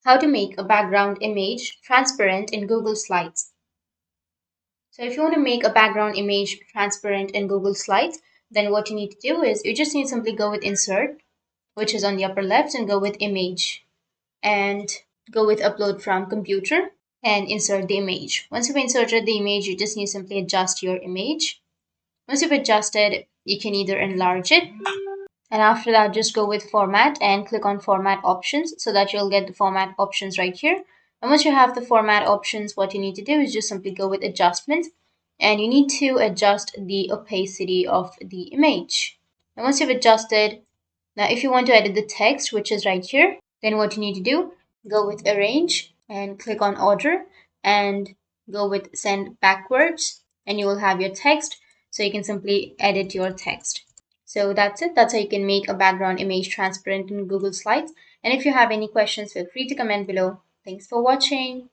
How to make a background image transparent in Google Slides. So if you want to make a background image transparent in Google Slides, then what you need to do is you just need to simply go with Insert, which is on the upper left, and go with Image, and go with Upload from Computer, and insert the image. Once you've inserted the image, you just need to simply adjust your image. Once you've adjusted, you can either enlarge it, and after that just go with format and click on format options so that you'll get the format options right here. And once you have the format options, what you need to do is just simply go with adjustments, and you need to adjust the opacity of the image. And once you've adjusted, now if you want to edit the text, which is right here, then what you need to do, go with arrange and click on order and go with send backwards, and you will have your text, so you can simply edit your text. So that's it. That's how you can make a background image transparent in Google Slides. And if you have any questions, feel free to comment below. Thanks for watching.